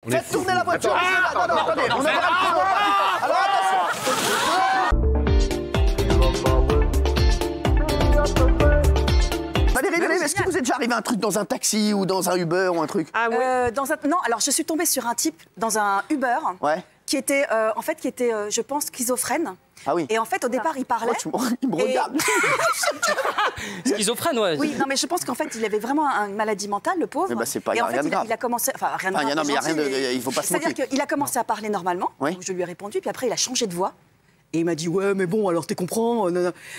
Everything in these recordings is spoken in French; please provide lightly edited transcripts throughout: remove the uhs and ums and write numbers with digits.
Faites tourner la voiture. Non, attendez, on a alors attention. Valérie, est-ce que vous êtes déjà arrivé à un truc dans un taxi ou dans un Uber ou un truc? Ah oui. Non, alors je suis tombée sur un type dans un Uber qui était, je pense, schizophrène. Ah oui. Et en fait, au départ, il parlait. Il me regarde. Schizophrène, ouais. Oui, non, mais je pense qu'en fait, il avait vraiment une maladie mentale, le pauvre. Mais bah, c'est pas, et en rien fait, de grave. il a commencé. Enfin, rien de grave. Non, mais il y a rien de. Il faut pas se moquer. C'est-à-dire qu'il a commencé à parler normalement. Oui. Donc je lui ai répondu, puis après, il a changé de voix. Et il m'a dit, ouais, mais bon, alors tu comprends.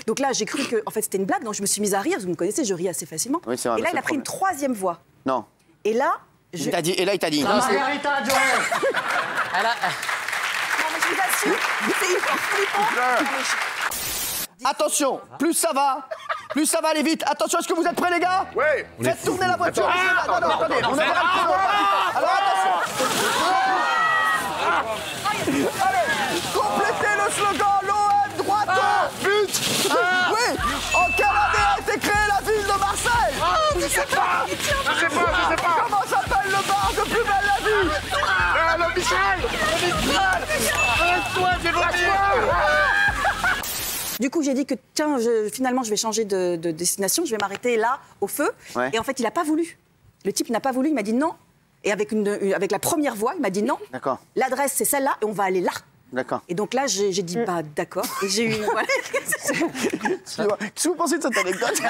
Donc là, j'ai cru que en fait, c'était une blague, donc je me suis mise à rire. Vous me connaissez, je ris assez facilement. Oui, c'est vrai, et là, c'est il a le pris une troisième voix. Non. Et là, Et là, il t'a dit. Margarita Joël. Non, mais je vous assure, c'est hyper flippant. Attention, plus ça va aller vite. Attention, est-ce que vous êtes prêts, les gars? Oui. Faites tourner la voiture. Non, attendez, on a alors attention. Allez, complétez le slogan, l'OM droite, but. Oui. En quelle année a été créée la ville de Marseille? Je sais pas. Comment s'appelle le bar de Plus belle la vie? Le Michel. Arrête-toi, j'ai vomi. Du coup, j'ai dit que tiens, finalement, je vais changer de destination, je vais m'arrêter là, au feu. Ouais. Et en fait, il n'a pas voulu. Le type n'a pas voulu, il m'a dit non. Et avec la première voix, il m'a dit non. D'accord. L'adresse, c'est celle-là, et on va aller là. D'accord. Et donc là, j'ai dit bah d'accord. Et j'ai eu. Voilà. Qu'est-ce que vous pensez de cette anecdote?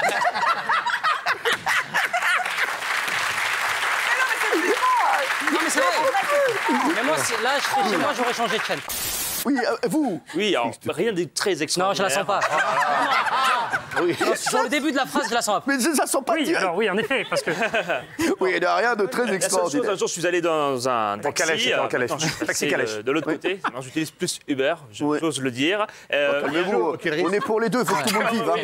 Non, mais c'est vrai. Mais moi, là, je serais chez moi, j'aurais changé de chaîne. Oui, vous. Oui, alors rien de très Non, extraordinaire. je la sens pas. Sur le début de la phrase, je la sens pas. Mais ça sent pas Oui, direct. alors oui, en effet, parce que... Oui, il n'y a rien de très La seule chose, extraordinaire. un jour, je suis allé dans un taxi. calèche, en calèche. Attends, je suis Taxi passé calèche. de l'autre côté. Non, j'utilise plus Uber, Oui. j'ose le dire. Calmez-vous, on est pour les deux, il faut que tout le monde vive. Hein.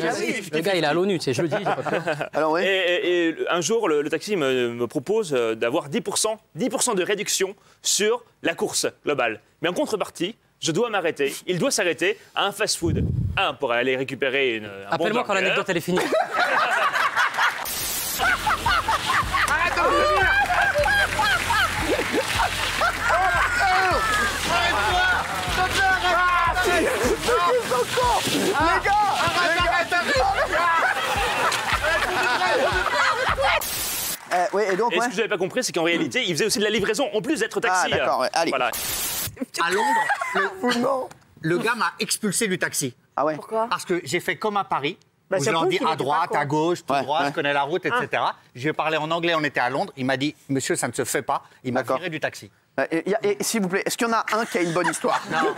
Le gars, il est à l'ONU, c'est jeudi, j'ai pas peur. Alors oui. Et un jour, le taxi me propose d'avoir 10% de réduction sur la course globale. Mais en contrepartie, je dois m'arrêter, il doit s'arrêter à un fast-food. Pour aller récupérer un Appelle-moi bon quand burger. l'anecdote elle est finie. Oui, et donc, Et ce que je n'avais pas compris, c'est qu'en réalité, il faisait aussi de la livraison, en plus d'être taxi. Ah, d'accord, ouais. Allez. Voilà. À Londres, non. le gars m'a expulsé du taxi. Ah ouais. Pourquoi? Parce que j'ai fait comme à Paris. Bah, Où ça je leur prouve dis qu'il à était droite, pas con. à gauche, tout Ouais, droit, ouais. je connais la route, etc. Je lui ai parlé en anglais, on était à Londres. Il m'a dit, monsieur, ça ne se fait pas. Il m'a D'accord. viré du taxi. Et s'il vous plaît, est-ce qu'il y en a un qui a une bonne histoire? Non.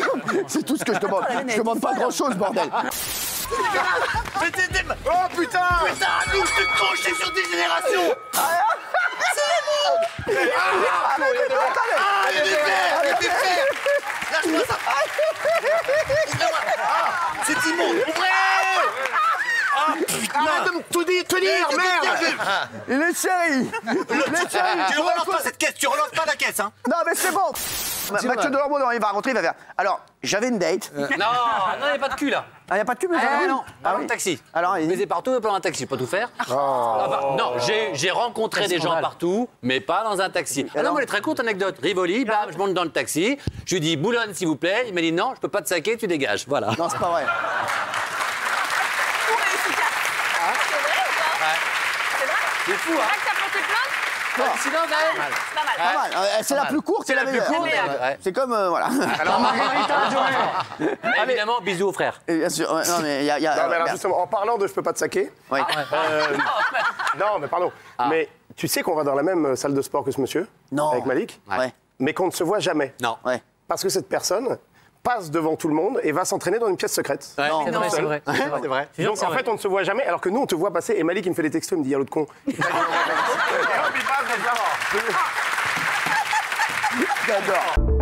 C'est tout ce que je demande. Je demande pas grand-chose, bordel. Oh putain Putain, nous, je te con, j'étais sur des générations. Lâche-moi ça. C'est immonde. Arrête de me tout dire, merde. Il est chéri. Tu relances pas cette caisse, tu relances pas la caisse, hein. Non, mais c'est bon. Mathieu Delormeau, il va rentrer, il va faire. Alors, j'avais une date. Non, il n'y a pas de cul là. Ah, il n'y a pas de cul, mais Ah j'avais non, Ah dans oui. le taxi. Alors, il dit. Baiser partout, mais pas dans un taxi, je peux tout faire. Ah bah, non, j'ai rencontré Quel des gens scandale. partout, mais pas dans un taxi. Ah non, mais elle est très courte anecdote. Rivoli, bam, je monte dans le taxi, je lui dis Boulogne s'il vous plaît, il m'a dit non, je peux pas te saquer, tu dégages, voilà. Non, c'est pas vrai. C'est fou, hein. Sinon, quand même. Pas mal. C'est la plus courte, c'est la meilleure. Ouais. C'est comme, voilà. Alors, Margarita Joël. Évidemment, bisous aux frères. Et bien sûr, non, mais il y a. Non, mais alors justement, en parlant de je peux pas te saquer. Ouais. Non, mais pardon. Mais tu sais qu'on va dans la même salle de sport que ce monsieur? Non. Avec Malik? Ouais. Mais qu'on ne se voit jamais. Non. Ouais. Parce que cette personne passe devant tout le monde et va s'entraîner dans une pièce secrète. Non, C'est vrai, c'est vrai. C'est vrai. Donc en fait, on ne se voit jamais, alors que nous, on te voit passer. Et Malik, il me fait des textos, il me dit, il y a l'autre con. J'adore.